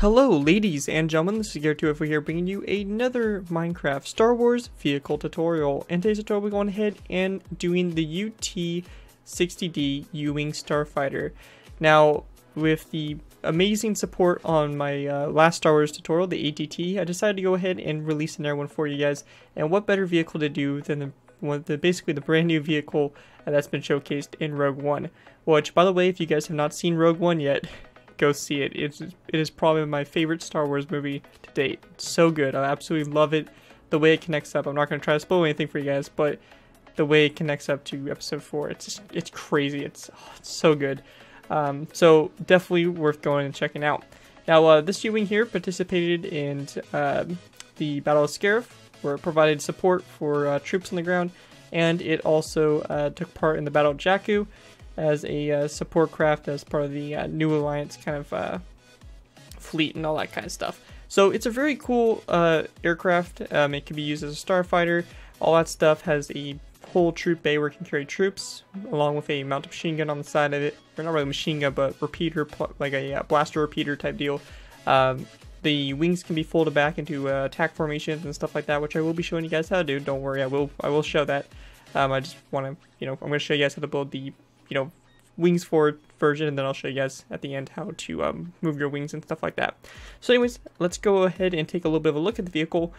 Hello ladies and gentlemen, this is Garrett2F here bringing you another Minecraft Star Wars vehicle tutorial. In today's tutorial we're going ahead and doing the UT-60D U-wing Starfighter. Now with the amazing support on my last Star Wars tutorial, the ATT, I decided to go ahead and release another one for you guys. And what better vehicle to do than basically the brand new vehicle that's been showcased in Rogue One. Which, by the way, if you guys have not seen Rogue One yet, go see it. It is probably my favorite Star Wars movie to date. It's so good. I absolutely love it. The way it connects up. I'm not going to try to spoil anything for you guys, but the way it connects up to episode 4, it's crazy. It's so good. So definitely worth going and checking out. Now this U-wing here participated in the Battle of Scarif, where it provided support for troops on the ground, and it also took part in the Battle of Jakku as a support craft as part of the New Alliance kind of fleet and all that kind of stuff. So it's a very cool aircraft. It can be used as a starfighter. All that stuff has a whole troop bay where it can carry troops, along with a mounted machine gun on the side of it. Or not really a machine gun, but repeater, like a blaster repeater type deal. The wings can be folded back into attack formations and stuff like that, which I will be showing you guys how to do. Don't worry, I will show that. I just want to, I'm going to show you guys how to build the wings forward version, and then I'll show you guys at the end how to move your wings and stuff like that. So anyways, let's go ahead and take a little bit of a look at the vehicle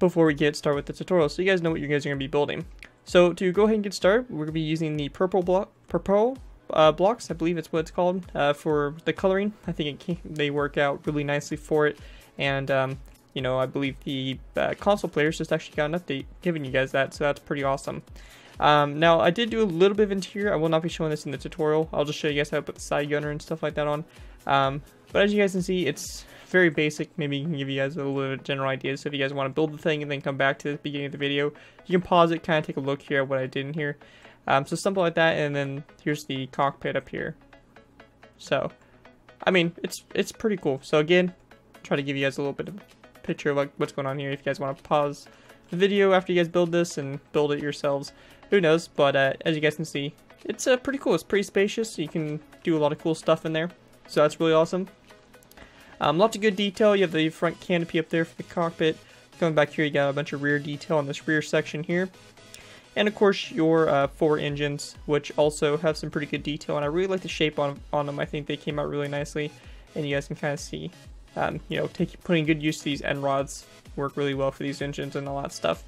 before we get started with the tutorial, so you guys know what you guys are going to be building. So to go ahead and get started, we're going to be using the purple blocks, I believe it's what it's called, for the coloring. I think they work out really nicely for it, and I believe the console players just actually got an update giving you guys that, so that's pretty awesome. Now I did do a little bit of interior. I will not be showing this in the tutorial. I'll just show you guys how to put the side gunner and stuff like that on. But as you guys can see, it's very basic. Maybe you can give you guys a little bit of general ideas. So if you guys want to build the thing and then come back to the beginning of the video, you can pause it, kind of take a look here at what I did in here. So something like that, and then here's the cockpit up here. So, I mean, it's pretty cool. So again, try to give you guys a little bit of a picture of what's going on here. If you guys want to pause the video after you guys build this and build it yourselves, who knows, but as you guys can see, it's pretty cool. It's pretty spacious. You can do a lot of cool stuff in there, so that's really awesome. Lots of good detail. You have the front canopy up there for the cockpit. Coming back here, you got a bunch of rear detail on this rear section here, and of course your 4 engines, which also have some pretty good detail, and I really like the shape on them. I think they came out really nicely, and you guys can kind of see, putting good use to these end rods work really well for these engines and all that stuff.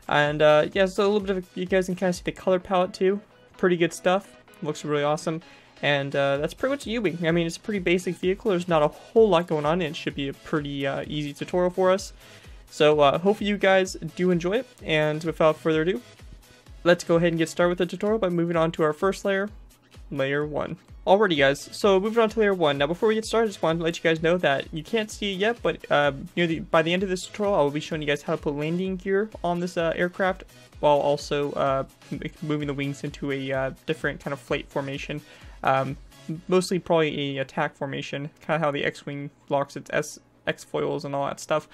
And yeah, so a little bit of, you guys can kind of see the color palette too. Pretty good stuff. Looks really awesome. And that's pretty much U-wing. I mean, it's a pretty basic vehicle. There's not a whole lot going on, and it should be a pretty easy tutorial for us. So hopefully you guys do enjoy it. And without further ado, let's go ahead and get started with the tutorial by moving on to our first layer, Layer 1. Alrighty guys, so moving on to Layer 1. Now before we get started, I just wanted to let you guys know that you can't see it yet, but by the end of this tutorial, I will be showing you guys how to put landing gear on this aircraft, while also moving the wings into a different kind of flight formation. Mostly probably a attack formation, kind of how the X-Wing locks its X-foils and all that stuff.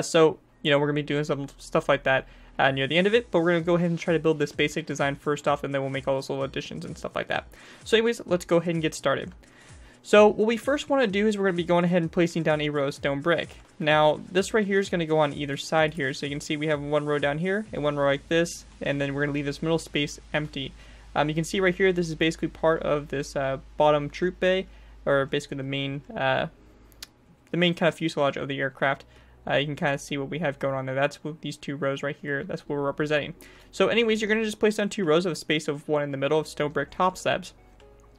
So, we're going to be doing some stuff like that near the end of it, but we're going to go ahead and try to build this basic design first off, and then we'll make all those little additions and stuff like that. So anyways, let's go ahead and get started. So what we first want to do is we're going to be going ahead and placing down a row of stone brick. Now this right here is going to go on either side here, so you can see we have one row down here and one row like this, and then we're going to leave this middle space empty. You can see right here, this is basically part of this bottom troop bay, or basically the main kind of fuselage of the aircraft. You can kind of see what we have going on there. That's what these 2 rows right here, that's what we're representing. So anyways, you're going to just place down 2 rows of a space of 1 in the middle of stone brick top slabs.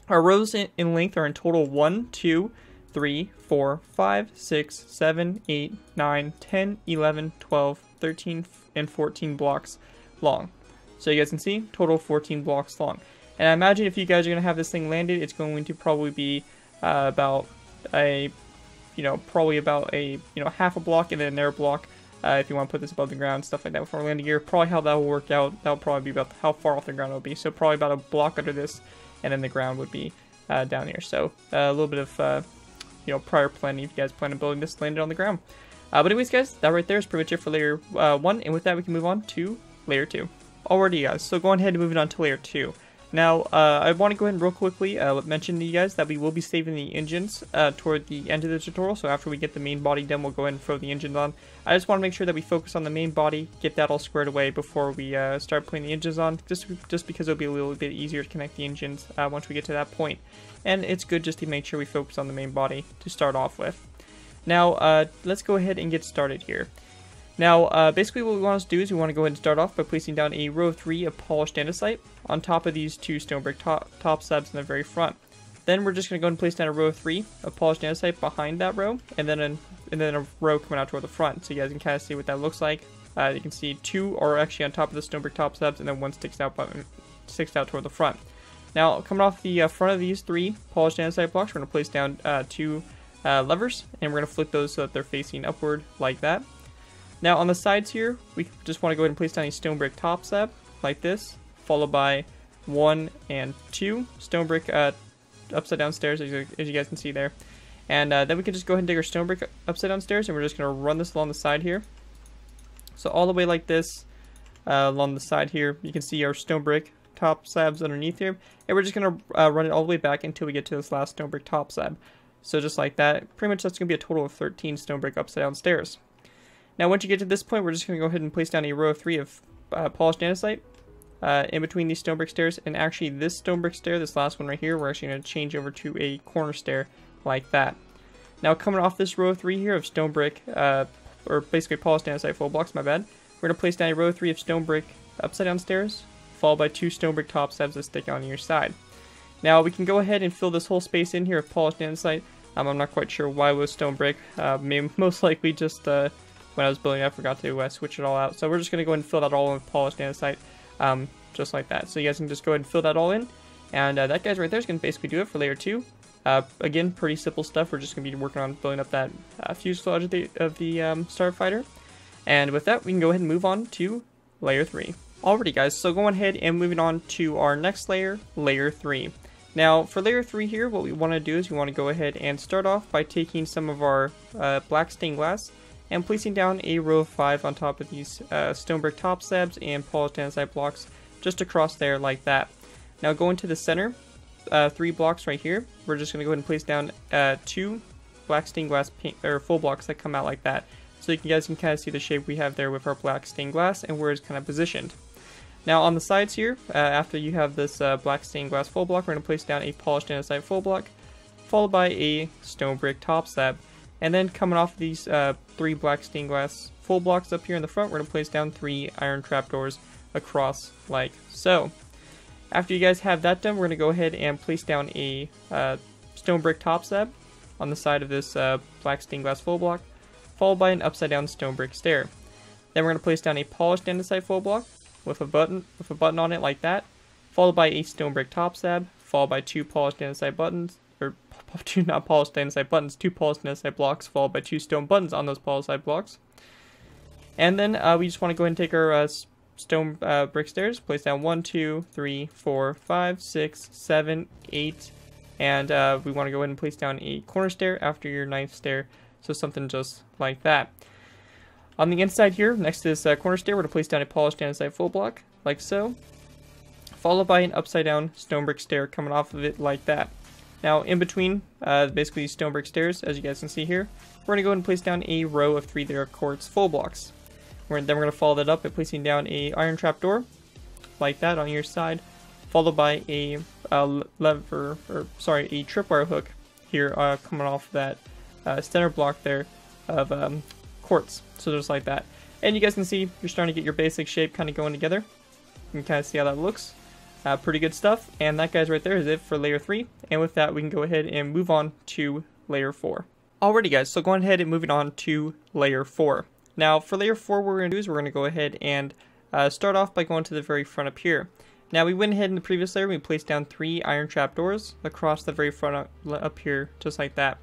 Our rows in length are in total 1, 2, 3, 4, 5, 6, 7, 8, 9, 10, 11, 12, 13, and 14 blocks long. So you guys can see, total 14 blocks long. And I imagine if you guys are going to have this thing landed, it's going to probably be about a half a block and then another block if you want to put this above the ground, stuff like that before landing gear. Probably how that will work out, that'll probably be about how far off the ground it'll be. So probably about a block under this, and then the ground would be down here. So a little bit of prior planning if you guys plan on building this landed on the ground. But anyways guys, that right there is pretty much it for layer 1, and with that we can move on to layer 2. Alrighty guys, so going ahead and moving on to layer 2. Now, I want to go ahead and real quickly mention to you guys that we will be saving the engines toward the end of the tutorial. So after we get the main body done, we'll go ahead and throw the engines on. I just want to make sure that we focus on the main body, get that all squared away before we start putting the engines on, just because it'll be a little bit easier to connect the engines once we get to that point. And it's good just to make sure we focus on the main body to start off with. Now, let's go ahead and get started here. Now, basically what we want to do is we want to go ahead and start off by placing down a row of 3 of polished andesite on top of these 2 stone brick top slabs in the very front. Then we're just going to go ahead and place down a row of 3 of polished andesite behind that row, and then a row coming out toward the front, so you guys can kind of see what that looks like. You can see 2 are actually on top of the stone brick top slabs, and then 1 sticks out toward the front. Now, coming off the front of these 3 polished andesite blocks, we're going to place down 2 levers, and we're going to flip those so that they're facing upward like that. Now on the sides here, we just want to go ahead and place down a stone brick top slab like this, followed by 1 and 2 stone brick upside down stairs, as you guys can see there. And then we can just go ahead and dig our stone brick upside down stairs, and we're just going to run this along the side here. So all the way like this, along the side here, you can see our stone brick top slabs underneath here, and we're just going to run it all the way back until we get to this last stone brick top slab. So just like that, pretty much that's going to be a total of 13 stone brick upside down stairs. Now once you get to this point, we're just going to go ahead and place down a row of 3 of polished andesite in between these stone brick stairs. And actually this stone brick stair, this last one right here, we're actually going to change over to a corner stair like that. Now coming off this row of 3 here of stone brick, or basically polished andesite full blocks, my bad, we're going to place down a row of 3 of stone brick upside down stairs, followed by 2 stone brick top slabs that stick on your side. Now we can go ahead and fill this whole space in here of polished andesite. I'm not quite sure why it was stone brick, most likely just when I was building it, I forgot to switch it all out. So we're just going to go ahead and fill that all in with polished andesite, just like that. So you guys can just go ahead and fill that all in. And that guys right there is going to basically do it for layer 2. Again, pretty simple stuff. We're just going to be working on building up that fuselage of the Starfighter. And with that, we can go ahead and move on to layer 3. Alrighty guys, so going ahead and moving on to our next layer, layer 3. Now for layer 3 here, what we want to do is we want to go ahead and start off by taking some of our black stained glass and placing down a row of 5 on top of these stone brick top slabs and polished andesite blocks just across there like that. Now going to the center, 3 blocks right here, we're just going to go ahead and place down 2 black stained glass full blocks that come out like that. So you guys can kind of see the shape we have there with our black stained glass and where it's kind of positioned. Now on the sides here, after you have this black stained glass full block, we're going to place down a polished andesite full block, followed by a stone brick top slab. And then coming off these 3 black stained glass full blocks up here in the front, we're going to place down 3 iron trapdoors across like so. After you guys have that done, we're going to go ahead and place down a stone brick top slab on the side of this black stained glass full block, followed by an upside down stone brick stair. Then we're going to place down a polished andesite full block with a button on it like that, followed by a stone brick top slab, followed by 2 polished andesite buttons, or 2 not polished andesite buttons, 2 polished andesite blocks, followed by 2 stone buttons on those polished blocks. And then we just want to go ahead and take our stone brick stairs, place down 1, 2, 3, 4, 5, 6, 7, 8, and we want to go ahead and place down a corner stair after your 9th stair, so something just like that. On the inside here, next to this corner stair, we're going to place down a polished andesite full block, like so, followed by an upside down stone brick stair coming off of it like that. Now in between, basically these stone brick stairs, as you guys can see here, we're going to go ahead and place down a row of 3 layer quartz full blocks. Then we're going to follow that up by placing down a iron trapdoor, like that on your side, followed by a tripwire hook here coming off that center block there of quartz. So just like that. And you guys can see you're starting to get your basic shape kind of going together. You can kind of see how that looks. Pretty good stuff. And that guys right there is it for layer 3. And with that, we can go ahead and move on to layer 4. Alrighty guys, so going ahead and moving on to layer 4. Now for layer 4, what we're going to do is we're going to go ahead and start off by going to the very front up here. Now we went ahead in the previous layer, we placed down 3 iron trapdoors across the very front up here, just like that.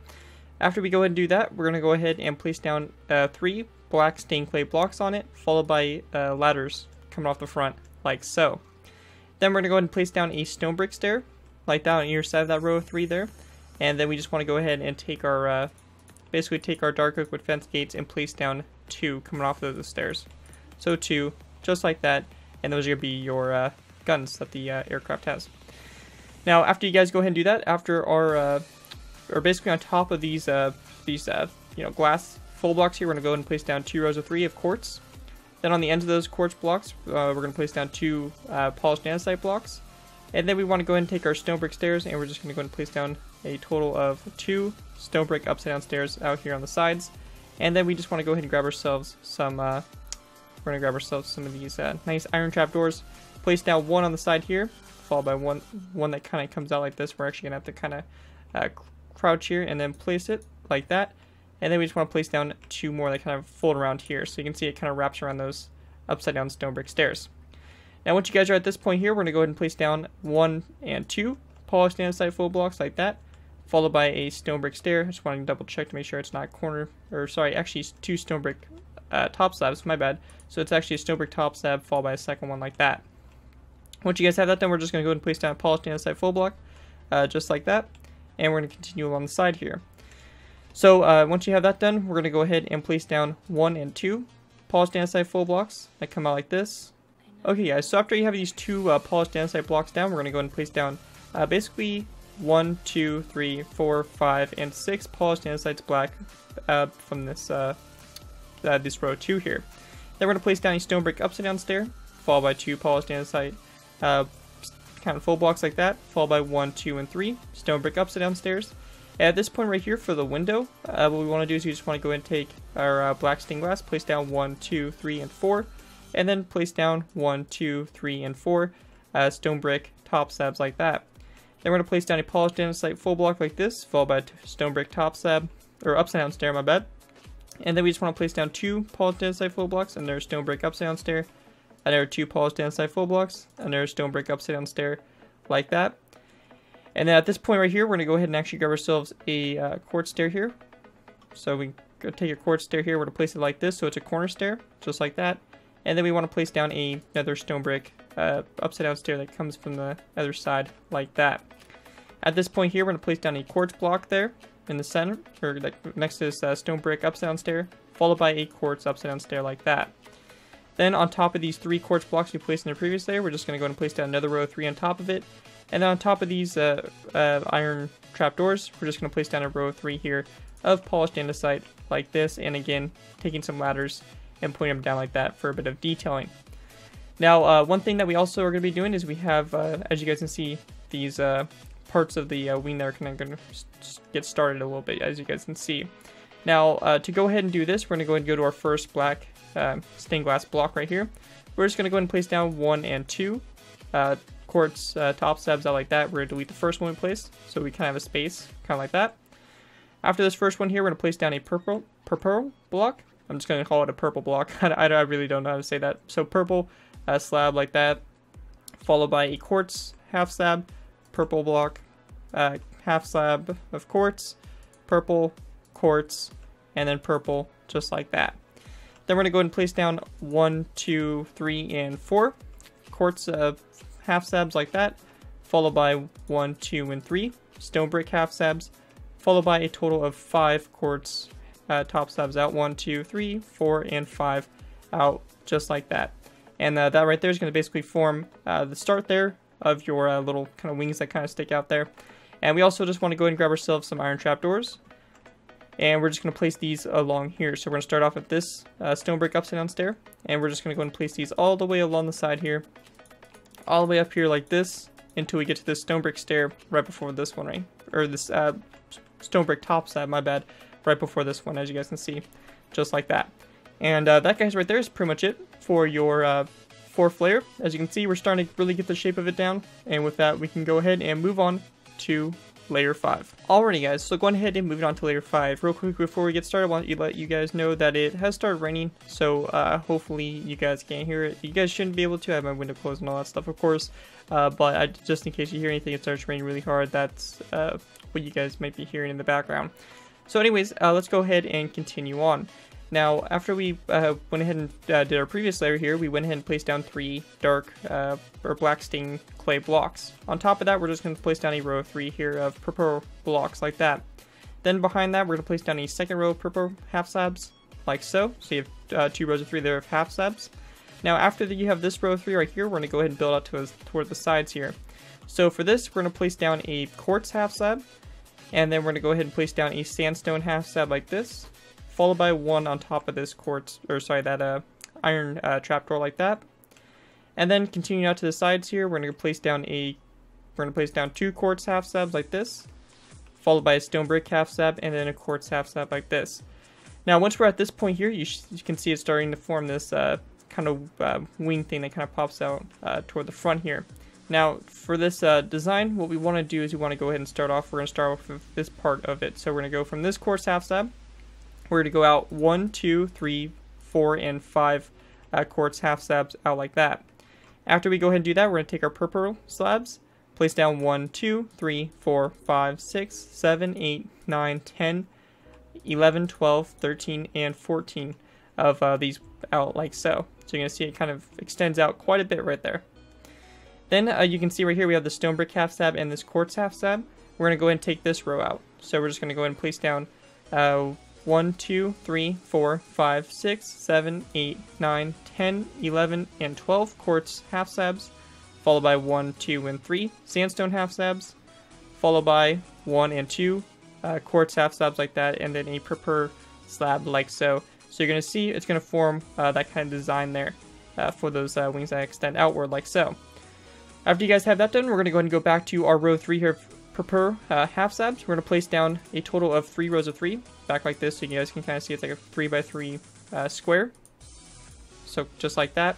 After we go ahead and do that, we're going to go ahead and place down 3 black stained clay blocks on it, followed by ladders coming off the front, like so. Then we're going to go ahead and place down a stone brick stair, like that on either side of that row of 3 there. And then we just want to go ahead and take our, basically take our dark oak wood fence gates and place down 2 coming off of the stairs. So 2, just like that, and those are going to be your guns that the aircraft has. Now, after you guys go ahead and do that, after our, or basically on top of these glass full blocks here, we're going to go ahead and place down 2 rows of 3 of quartz. Then on the ends of those quartz blocks, we're going to place down 2 polished andesite blocks. And then we want to go ahead and take our stone brick stairs, and we're just going to go ahead and place down a total of 2 stone brick upside down stairs out here on the sides. And then we just want to go ahead and grab ourselves some, we're going to grab ourselves some of these nice iron trap doors. Place down 1 on the side here, followed by one that kind of comes out like this. We're actually going to have to kind of crouch here and then place it like that. And then we just want to place down 2 more that kind of fold around here. So you can see it kind of wraps around those upside down stone brick stairs. Now once you guys are at this point here, we're going to go ahead and place down 1 and 2 polished andesite full blocks like that, followed by a stone brick stair. I just want to double check to make sure it's not actually 2 stone brick top slabs, my bad. So it's actually a stone brick top slab followed by a second one like that. Once you guys have that done, we're just going to go ahead and place down a polished andesite full block, just like that. And we're going to continue along the side here. So once you have that done, we're going to go ahead and place down 1 and 2 polished andesite full blocks that come out like this. Okay guys, so after you have these 2 polished andesite blocks down, we're going to go ahead and place down basically 1, 2, 3, 4, 5, and 6 polished andesite black from this row 2 here. Then we're going to place down a stone brick upside down stair, followed by 2 polished andesite kind of full blocks like that, followed by 1, 2, and 3 stone brick upside down stairs. At this point right here for the window, what we want to do is we just want to go ahead and take our black stained glass, place down 1, 2, 3, and 4, and then place down 1, 2, 3, and 4 stone brick top slabs like that. Then we're going to place down a polished andesite full block like this, followed by a stone brick top slab, or upside down stair, my bad. And then we just want to place down 2 polished andesite full blocks, and there's stone brick upside down stair. And there are 2 polished andesite full blocks, and there's stone brick upside down stair like that. And then at this point right here, we're going to go ahead and actually grab ourselves a quartz stair here. So we go take a quartz stair here, we're going to place it like this, so it's a corner stair, just like that. And then we want to place down another stone brick upside down stair that comes from the other side, like that. At this point here, we're going to place down a quartz block there in the center, or like next to this stone brick upside down stair, followed by a quartz upside down stair like that. Then on top of these 3 quartz blocks we placed in the previous layer, we're just going to go ahead and place down another row of 3 on top of it. And then on top of these iron trapdoors, we're just going to place down a row of 3 here of polished andesite like this, and again, taking some ladders and putting them down like that for a bit of detailing. Now, one thing that we also are going to be doing is we have, as you guys can see, these parts of the wing that are kind of going to get started a little bit, as you guys can see. Now, to go ahead and do this, we're going to go ahead and go to our first black stained glass block right here. We're just going to go ahead and place down 1 and 2 quartz top slabs out like that. We're going to delete the first one we placed, so we kind of have a space, kind of like that. After this first one here, we're going to place down a purple block. I'm just going to call it a purple block. I really don't know how to say that. So purple slab like that, followed by a quartz half slab, purple block, half slab of quartz, purple, quartz, and then purple, just like that. Then we're going to go ahead and place down 1, 2, 3, and 4 quartz half slabs like that, followed by 1, 2, and 3 stone brick half slabs, followed by a total of 5 quartz top slabs out, 1, 2, 3, 4, and 5 out, just like that. And that right there is going to basically form the start there of your little kind of wings that kind of stick out there. And we also just want to go ahead and grab ourselves some iron trapdoors, and we're just going to place these along here. So we're going to start off at this stone brick upside down stair, and we're just going to go and place these all the way along the side here, all the way up here like this, until we get to this stone brick stair right before this one, right? Or this stone brick top slab, my bad, right before this one, as you guys can see, just like that. And that, guys, right there is pretty much it for your fourth layer. As you can see, we're starting to really get the shape of it down, and with that, we can go ahead and move on to layer 5. Alrighty guys, so going ahead and moving on to layer 5. Real quick before we get started, I want to let you guys know that it has started raining, so hopefully you guys can't hear it. You guys shouldn't be able to. I have my window closed and all that stuff, of course, but just in case you hear anything, it starts raining really hard. That's what you guys might be hearing in the background. So anyways, let's go ahead and continue on. Now, after we went ahead and did our previous layer here, we went ahead and placed down 3 dark or black stained clay blocks. On top of that, we're just going to place down a row of 3 here of purple blocks like that. Then behind that, we're going to place down a second row of purple half slabs, like so. So you have 2 rows of 3 there of half slabs. Now after you have this row of 3 right here, we're going to go ahead and build out toward the sides here. So for this, we're going to place down a quartz half slab, and then we're going to go ahead and place down a sandstone half slab like this, followed by one on top of this that iron trapdoor like that. And then continuing out to the sides here, we're going to place down 2 quartz half slabs like this, followed by a stone brick half slab, and then a quartz half slab like this. Now once we're at this point here, you can see it's starting to form this kind of wing thing that kind of pops out toward the front here. Now for this design, what we want to do is we want to go ahead and start off. We're going to start off with this part of it. So we're going to go from this quartz half slab. We're going to go out 1, 2, 3, 4, and 5 quartz half slabs out like that. After we go ahead and do that, we're going to take our purple slabs, place down 1, 2, 3, 4, 5, 6, 7, 8, 9, 10, 11, 12, 13, and 14 of these out like so. So you're going to see it kind of extends out quite a bit right there. Then you can see right here we have the stone brick half slab and this quartz half slab. We're going to go ahead and take this row out. So we're just going to go ahead and place down 1, 2, 3, 4, 5, 6, 7, 8, 9, 10, 11, and 12 quartz half slabs, followed by 1, 2, and 3 sandstone half slabs, followed by 1 and 2 quartz half slabs like that, and then a purple slab like so. So you're going to see it's going to form that kind of design there for those wings that extend outward like so. After you guys have that done, we're going to go ahead and go back to our row 3 here per half slabs. We're going to place down a total of 3 rows of 3 back like this, so you guys can kind of see it's like a 3x3 square. So just like that.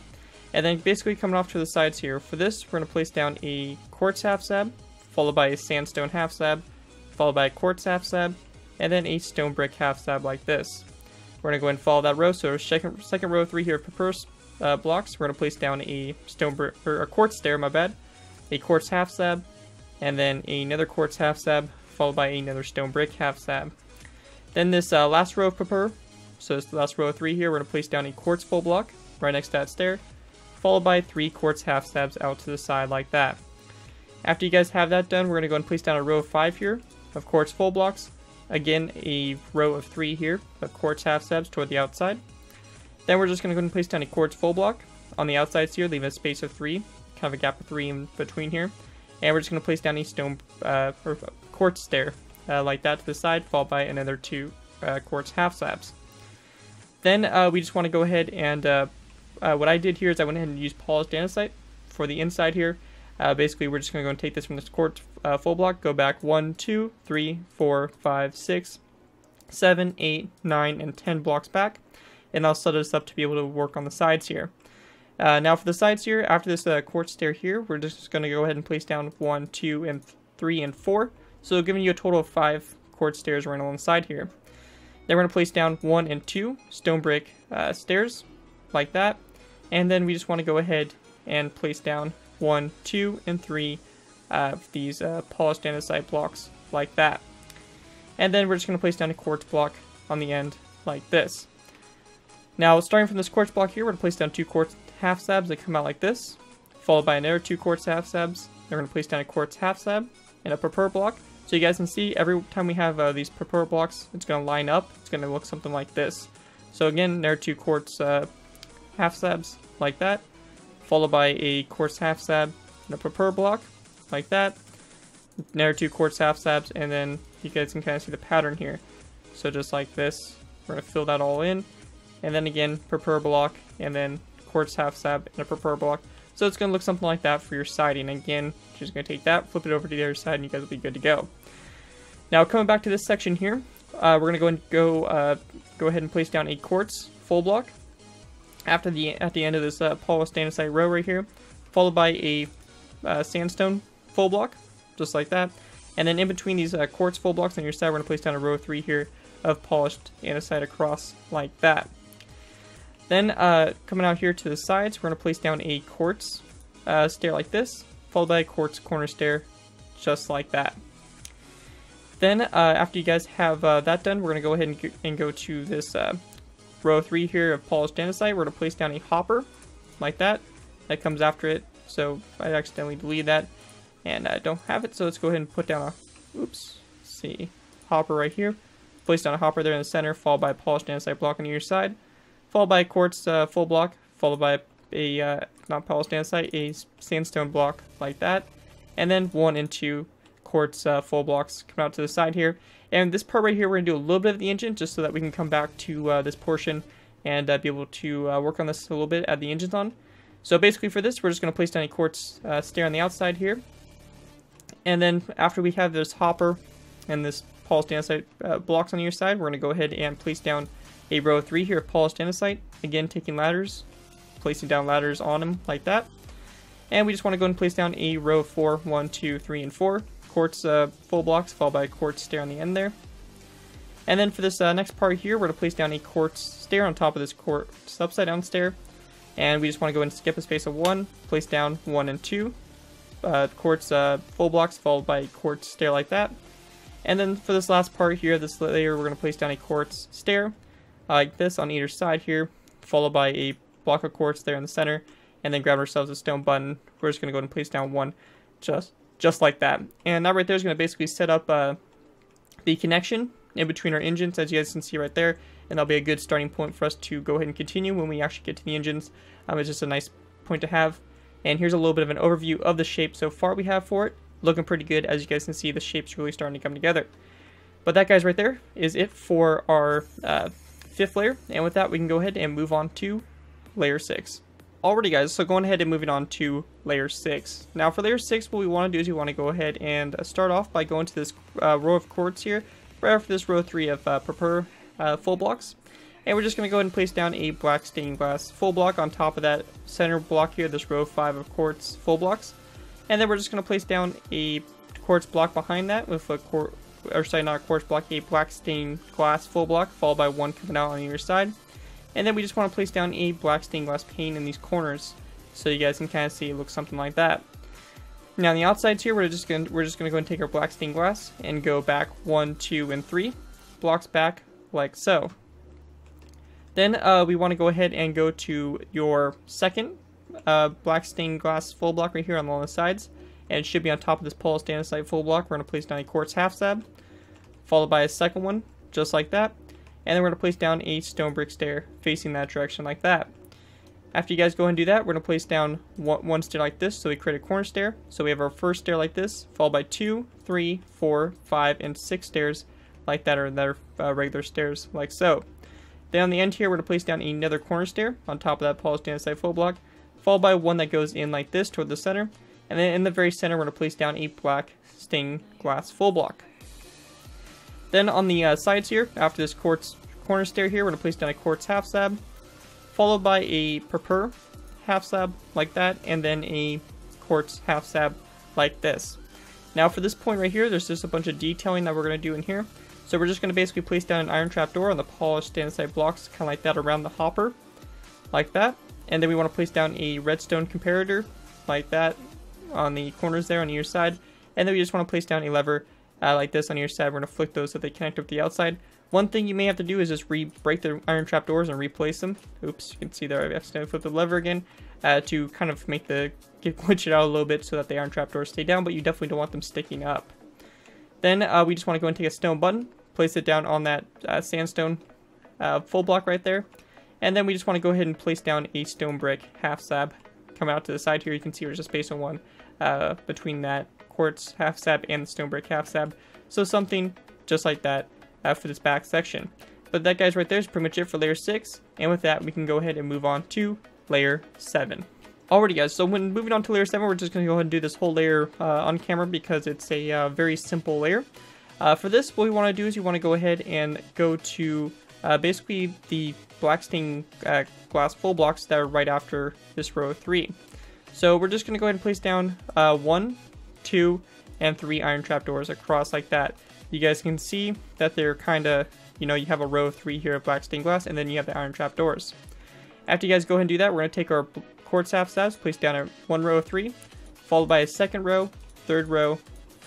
And then basically coming off to the sides here, for this we're going to place down a quartz half slab, followed by a sandstone half slab, followed by a quartz half slab, and then a stone brick half slab like this. We're going to go ahead and follow that row. So second row 3 here per blocks, we're going to place down a a quartz stair, a quartz half slab, and then another quartz half slab, followed by another stone brick half slab. Then this last row of purple, so this last row of 3 here, we're going to place down a quartz full block right next to that stair, followed by 3 quartz half slabs out to the side like that. After you guys have that done, we're going to go and place down a row of 5 here of quartz full blocks. Again, a row of 3 here of quartz half slabs toward the outside. Then we're just going to go and place down a quartz full block on the outsides here, leaving a space of 3, kind of a gap of 3 in between here. And we're just going to place down a stone or quartz stair like that to the side, followed by another 2 quartz half slabs. Then we just want to go ahead and what I did here is I went ahead and used polished andesite for the inside here. Basically, we're just going to go and take this from this quartz full block, go back 1, 2, 3, 4, 5, 6, 7, 8, 9, and 10 blocks back. And I'll set this up to be able to work on the sides here. Now for the sides here, after this quartz stair here, we're just going to go ahead and place down 1, 2, and 3, and 4. So giving you a total of 5 quartz stairs right along the side here. Then we're going to place down 1 and 2 stone brick stairs like that. And then we just want to go ahead and place down 1, 2, and 3 of these polished andesite blocks like that. And then we're just going to place down a quartz block on the end like this. Now starting from this quartz block here, we're going to place down 2 quartz half slabs that come out like this, followed by another 2 quartz half slabs. Then we're going to place down a quartz half slab and a purple block. So you guys can see every time we have these purple blocks, it's going to line up. It's going to look something like this. So again, there are 2 quartz half slabs like that, followed by a quartz half slab and a purple block like that. Another 2 quartz half slabs, and then you guys can kind of see the pattern here. So just like this, we're going to fill that all in. And then again, purple block, and then quartz half slab and a purple block. So it's going to look something like that for your siding. Again, you're just going to take that, flip it over to the other side, and you guys will be good to go. Now coming back to this section here, we're going to go ahead and place down a quartz full block at the end of this polished andesite row right here, followed by a sandstone full block, just like that. And then in between these quartz full blocks on your side, we're going to place down a row of 3 here of polished andesite across like that. Then coming out here to the sides, we're going to place down a quartz stair like this, followed by a quartz corner stair just like that. Then after you guys have that done, we're going to go ahead and go to this row 3 here of polished andesite. We're going to place down a hopper like that. That comes after it, so I accidentally deleted that and I don't have it, so let's go ahead and put down a hopper right here. Place down a hopper there in the center, followed by a polished andesite block on either side, followed by a quartz full block, followed by a not polished andesite, a sandstone block like that, and then 1 and 2 quartz full blocks come out to the side here. And this part right here, we're going to do a little bit of the engine just so that we can come back to this portion and be able to work on this a little bit, add the engines on. So basically for this, we're just going to place down a quartz stair on the outside here. And then after we have this hopper and this polished andesite blocks on either side, we're going to go ahead and place down a row of 3 here of polished andesite. Again, taking ladders, placing down ladders on them like that. And we just want to go and place down a row of 4, 1, 2, 3, and 4 quartz full blocks, followed by a quartz stair on the end there. And then for this next part here, we're going to place down a quartz stair on top of this quartz upside down stair. And we just want to go and skip a space of 1, place down 1 and 2 quartz full blocks, followed by a quartz stair like that. And then for this last part here, this layer, we're going to place down a quartz stair like this on either side here, followed by a block of quartz there in the center, and then grab ourselves a stone button. We're just going to go and place down 1 just like that. And that right there is going to basically set up the connection in between our engines, as you guys can see right there, and that'll be a good starting point for us to go ahead and continue when we actually get to the engines. It's just a nice point to have. And here's a little bit of an overview of the shape so far we have for it. Looking pretty good. As you guys can see, the shape's really starting to come together. But that, guys, right there is it for our 5th layer. And with that, we can go ahead and move on to layer 6. Alrighty, guys, so going ahead and moving on to layer 6. Now for layer 6, what we want to do is we want to go ahead and start off by going to this row of quartz here, right after this row 3 of purpur full blocks. And we're just going to go ahead and place down a black stained glass full block on top of that center block here, this row 5 of quartz full blocks. And then we're just going to place down a quartz block behind that with a not a quartz block, a black stained glass full block, followed by 1 coming out on either side. And then we just want to place down a black stained glass pane in these corners, so you guys can kind of see it looks something like that. Now on the outsides here, we're just gonna go and take our black stained glass and go back 1, 2, and 3 blocks back like so. Then we want to go ahead and go to your second black stained glass full block right here on the sides, and it should be on top of this polished andesite full block. We're going to place down a quartz half slab, followed by a second one just like that. And then we're going to place down a stone brick stair facing that direction like that. After you guys go ahead and do that, we're going to place down one stair like this, so we create a corner stair. So we have our first stair like this, followed by 2, 3, 4, 5, and 6 stairs like that, or that are regular stairs like so. Then on the end here, we're going to place down another corner stair on top of that polished andesite full block, followed by one that goes in like this toward the center. And then in the very center, we're going to place down a black stained glass full block. Then on the sides here, after this quartz corner stair here, we're going to place down a quartz half slab, followed by a purpur half slab like that, and then a quartz half slab like this. Now for this point right here, there's just a bunch of detailing that we're going to do in here. So we're just going to basically place down an iron trap door on the polished andesite blocks, kind of like that around the hopper, like that. And then we want to place down a redstone comparator, like that, on the corners there on either side. And then we just want to place down a lever like this on either side. We're going to flick those so they connect with the outside. One thing you may have to do is just break the iron trap doors and replace them. Oops, you can see there I accidentally flipped the lever again to kind of make glitch it out a little bit so that the iron trap doors stay down, but you definitely don't want them sticking up. Then we just want to go and take a stone button, place it down on that sandstone full block right there, and then we just want to go ahead and place down a stone brick half slab. Come out to the side here, you can see there's a space on one between that quartz half slab and the stone brick half slab. So something just like that for this back section. But that, guys, right there is pretty much it for layer 6, and with that we can go ahead and move on to layer 7. Alrighty, guys, so when moving on to layer 7, we're just going to go ahead and do this whole layer on camera because it's a very simple layer. For this, what we want to do is you want to go ahead and go to basically the black stained glass full blocks that are right after this row 3. So we're just going to go ahead and place down 1, 2, and 3 iron trapdoors across like that. You guys can see that they're kind of, you have a row of 3 here of black stained glass, and then you have the iron trapdoors. After you guys go ahead and do that, we're going to take our quartz half slabs, place down a 1 row of 3, followed by a 2nd row, 3rd row,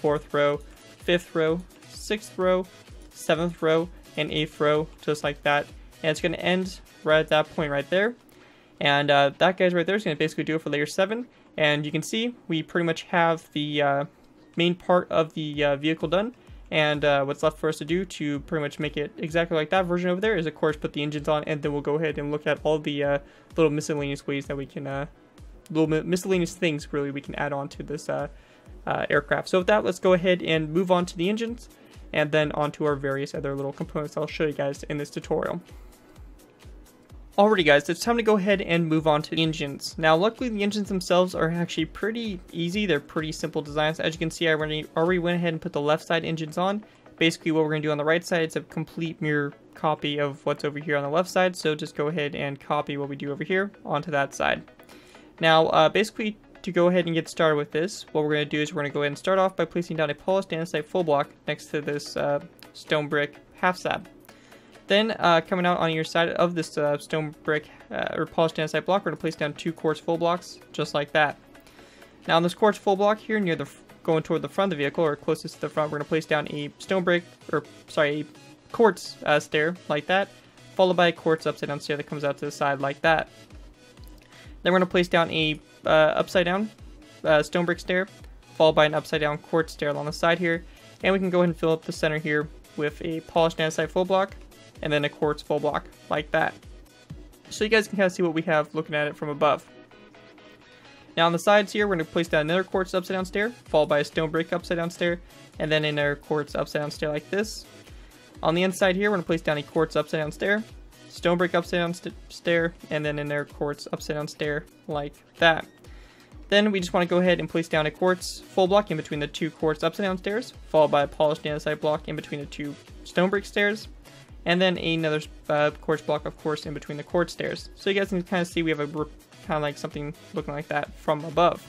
4th row, 5th row, 6th row, 7th row, and 8th row, just like that. And it's going to end right at that point right there. And that, guys, right there is going to basically do it for layer 7. And you can see we pretty much have the main part of the vehicle done. And what's left for us to do to pretty much make it exactly like that version over there is, of course, put the engines on, and then we'll go ahead and look at all the little miscellaneous ways that we can, little miscellaneous things really we can add on to this aircraft. So with that, let's go ahead and move on to the engines, and then onto our various other little components I'll show you guys in this tutorial. Alrighty guys, it's time to go ahead and move on to the engines. Now luckily the engines themselves are actually pretty easy, they're pretty simple designs. As you can see, I already went ahead and put the left side engines on. Basically what we're going to do on the right side is a complete mirror copy of what's over here on the left side, so just go ahead and copy what we do over here onto that side. Now basically to go ahead and get started with this, what we're going to do is we're going to go ahead and start off by placing down a polished andesite full block next to this stone brick half slab. Then, coming out on your side of this stone brick or polished andesite block, we're going to place down 2 quartz full blocks, just like that. Now, on this quartz full block here, near the going toward the front of the vehicle, or closest to the front, we're going to place down a a quartz stair, like that, followed by a quartz upside down stair that comes out to the side, like that. Then we're going to place down a upside down stone brick stair, followed by an upside down quartz stair along the side here, and we can go ahead and fill up the center here with a polished andesite full block, and then a quartz full block, like that. So you guys can kind of see what we have looking at it from above. Now on the sides here, we're going to place down another quartz upside down stair, followed by a stone brick upside down stair, and then another quartz upside down stair like this. On the inside here, we're going to place down a quartz upside down stair, stone brick upside down stair, and then another quartz upside down stair like that. Then we just want to go ahead and place down a quartz full block in between the 2 quartz upside down stairs, followed by a polished andesite block in between the 2 stone brick stairs, and then another quartz block, of course, in between the quartz stairs. So you guys can kind of see we have a kind of like something looking like that from above.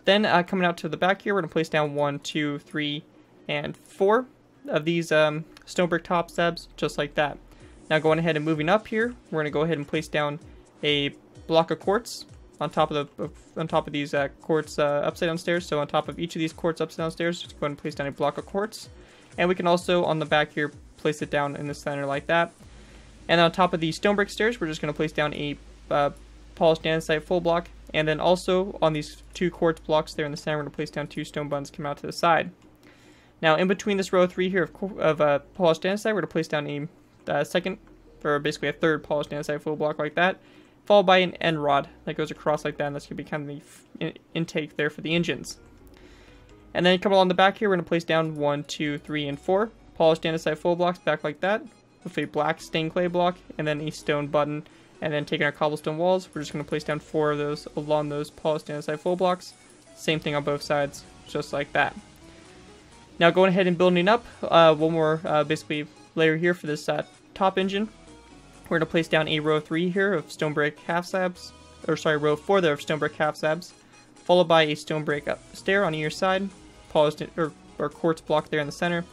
Then coming out to the back here, we're going to place down 1, 2, 3, and 4 of these stone brick top slabs, just like that. Now going ahead and moving up here, we're going to go ahead and place down a block of quartz on top of these quartz upside down stairs. So on top of each of these quartz upside down stairs, just go ahead and place down a block of quartz. And we can also on the back here place it down in the center like that. And on top of these stone brick stairs, we're just going to place down a polished andesite full block, and then also on these 2 quartz blocks there in the center, we're going to place down 2 stone buns come out to the side. Now in between this row 3 here of polished andesite, we're going to place down a second, or basically a third polished andesite full block like that, followed by an end rod that goes across like that, and that's going to be kind of the intake there for the engines. And then come along the back here, we're going to place down 1, 2, 3, and 4 polished andesite full blocks back like that, with a black stained clay block, and then a stone button, and then taking our cobblestone walls, we're just going to place down 4 of those along those polished andesite full blocks. Same thing on both sides, just like that. Now going ahead and building up one more basically layer here for this top engine. We're going to place down a row 3 here of stone brick half slabs, or sorry, row 4 there of stone brick half slabs, followed by a stone brick stair on either side, polished or quartz block there in the center.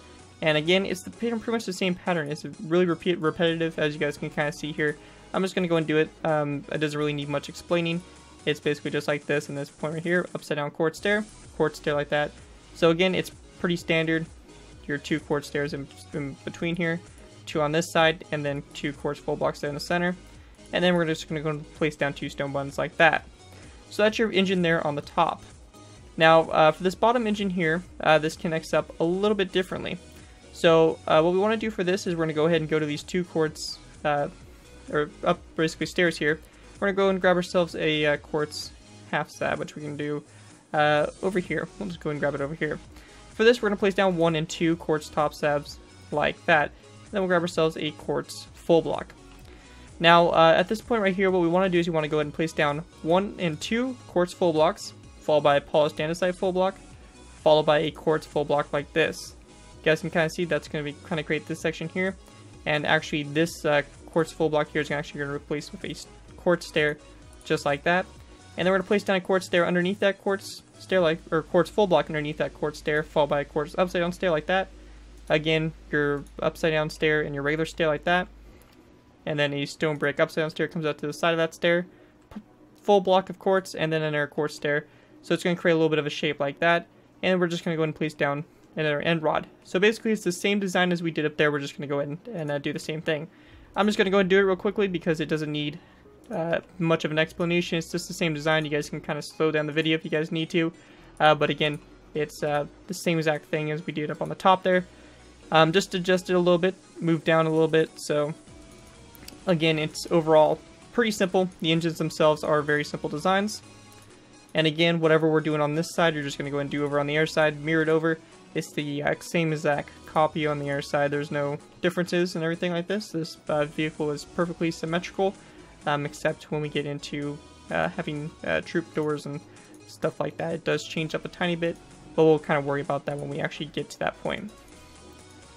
And again, it's pretty much the same pattern. It's really repetitive, as you guys can kind of see here. I'm just going to go and do it. It doesn't really need much explaining. It's basically just like this in this point right here. Upside down quartz stair like that. So again, it's pretty standard. Your 2 quartz stairs in between here, 2 on this side, and then 2 quartz full blocks there in the center. And then we're just going to go and place down 2 stone buttons like that. So that's your engine there on the top. Now, for this bottom engine here, this connects up a little bit differently. So what we want to do for this is we're going to go ahead and go to these 2 quartz, or up basically stairs here. We're going to go and grab ourselves a quartz half slab, which we can do over here. We'll just go and grab it over here. For this, we're going to place down 1 and 2 quartz top slabs like that. Then we'll grab ourselves a quartz full block. Now, at this point right here, what we want to do is we want to go ahead and place down 1 and 2 quartz full blocks, followed by a polished andesite full block, followed by a quartz full block like this. You guys can kind of see that's going to be kind of create this section here, and actually this quartz full block here is actually going to replace with a quartz stair, just like that. And then we're going to place down a quartz stair underneath that quartz stair, or quartz full block underneath that quartz stair, followed by a quartz upside down stair like that. Again, your upside down stair and your regular stair like that. And then a stone brick upside down stair comes out to the side of that stair. Full block of quartz, and then another quartz stair. So it's going to create a little bit of a shape like that. And we're just going to go ahead and place down another end rod. So basically it's the same design as we did up there. We're just going to go ahead and do the same thing. I'm just going to go and do it real quickly because it doesn't need much of an explanation. It's just the same design. You guys can kind of slow down the video if you guys need to. But again, It's the same exact thing as we did up on the top there. Just adjust it a little bit, move down a little bit. So again, it's overall pretty simple. The engines themselves are very simple designs. And again, whatever we're doing on this side, you're just going to go and do over on the air side, mirror it over. It's the same exact copy on the air side. There's no differences and everything like this. This vehicle is perfectly symmetrical, except when we get into having troop doors and stuff like that. It does change up a tiny bit, but we'll kind of worry about that when we actually get to that point.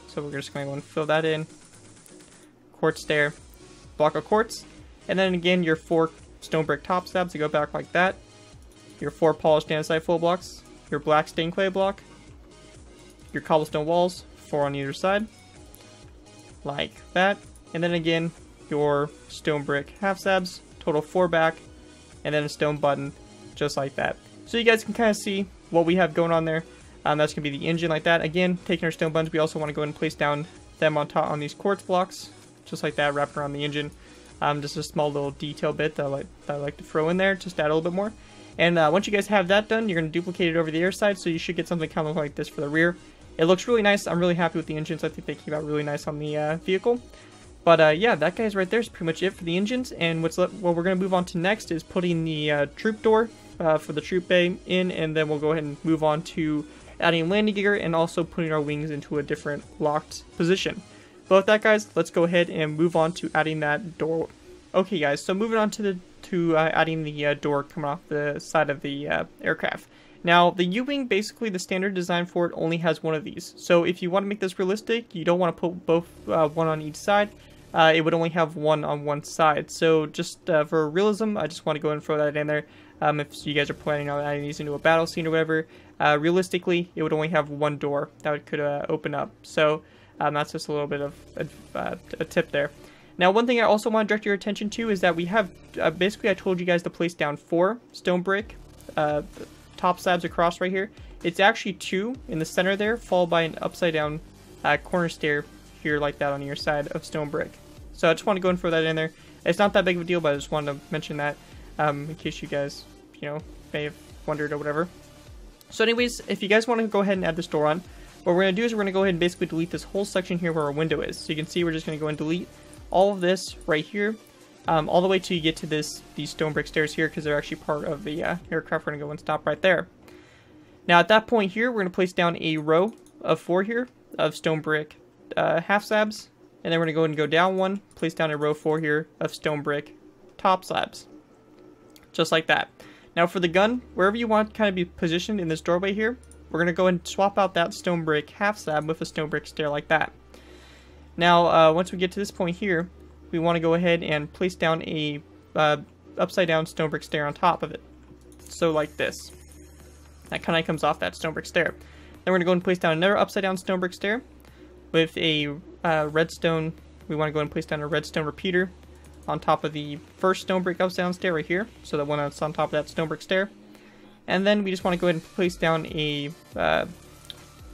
So we're just going to go and fill that in. Quartz there, block of quartz, and then again your 4 stone brick top slabs to go back like that. Your 4 polished andesite full blocks, your black stained clay block, your cobblestone walls, 4 on either side, like that, and then again your stone brick half slabs, total 4 back, and then a stone button, just like that. So you guys can kind of see what we have going on there. That's going to be the engine like that. Again, taking our stone buttons, we also want to go ahead and place down them on top on these quartz blocks, just like that, wrapped around the engine. Just a small little detail bit that I like to throw in there, just to add a little bit more. And once you guys have that done, you're going to duplicate it over the air side, so you should get something kind of like this for the rear. It looks really nice. I'm really happy with the engines. I think they came out really nice on the vehicle. But yeah, that guy's right there is pretty much it for the engines. And what we're going to move on to next is putting the troop door for the troop bay in, and then we'll go ahead and move on to adding landing gear and also putting our wings into a different locked position. But with that, guys, let's go ahead and move on to adding that door. Okay, guys, so moving on to adding the door coming off the side of the aircraft. Now, the U-wing, basically the standard design for it only has one of these. So if you want to make this realistic, you don't want to put both one on each side. It would only have one on one side. So just for realism, I just want to go and throw that in there. If you guys are planning on adding these into a battle scene or whatever, realistically, it would only have one door that could open up. So that's just a little bit of a tip there. Now, one thing I also want to direct your attention to is that we have, basically I told you guys to place down 4 stone brick top slabs across right here. It's actually 2 in the center there, followed by an upside down corner stair here like that on your side of stone brick. So I just want to go and throw that in there. It's not that big of a deal, but I just wanted to mention that in case you guys, may have wondered or whatever. So anyways, if you guys want to go ahead and add this door on, what we're going to do is we're going to go ahead and basically delete this whole section here where our window is. So you can see we're just going to go and delete all of this right here, all the way till you get to these stone brick stairs here, because they're actually part of the aircraft. We're going to go and stop right there. Now at that point here, we're going to place down a row of 4 here of stone brick half slabs, and then we're going to go ahead and go down 1, place down a row 4 here of stone brick top slabs, just like that. Now for the gun, wherever you want to kind of be positioned in this doorway here, we're going to go and swap out that stone brick half slab with a stone brick stair like that. Now, once we get to this point here, we want to go ahead and place down a upside down stone brick stair on top of it. So like this. That kind of comes off that stone brick stair. Then we're going to go and place down another upside down stone brick stair with a redstone. We want to go and place down a redstone repeater on top of the first stone brick upside down stair right here. So the one that's on top of that stone brick stair. And then we just want to go ahead and place down a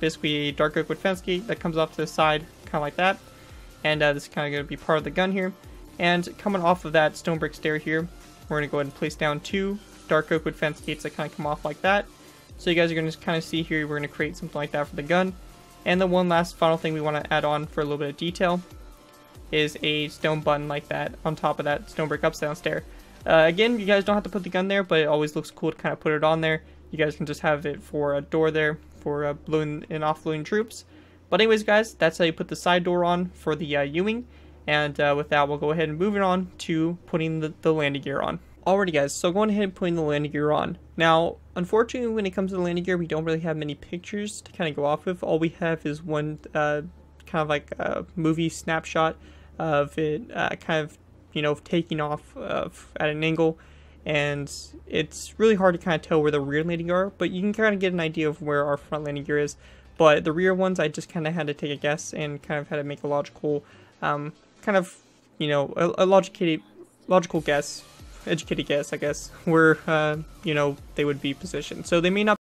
basically a dark oak wood fence gate that comes off to the side, kind of like that. And this is kind of going to be part of the gun here. And coming off of that stone brick stair here, we're going to go ahead and place down 2 dark oak wood fence gates that kind of come off like that. So you guys are going to kind of see here, we're going to create something like that for the gun. And the one last final thing we want to add on for a little bit of detail is a stone button like that on top of that stone brick upside down stair. Again, you guys don't have to put the gun there, but it always looks cool to kind of put it on there. You guys can just have it for a door there for blowing and offloading troops. But anyways, guys, that's how you put the side door on for the U-wing. And with that, we'll go ahead and move it on to putting the landing gear on. Alrighty, guys, so going ahead and putting the landing gear on. Now, unfortunately, when it comes to the landing gear, we don't really have many pictures to kind of go off with. All we have is one kind of like a movie snapshot of it kind of, taking off at an angle. And it's really hard to kind of tell where the rear landing gear are, but you can kind of get an idea of where our front landing gear is. But the rear ones, I just kind of had to take a guess and kind of had to make a logical, a logical guess, educated guess, I guess, where, they would be positioned. So they may not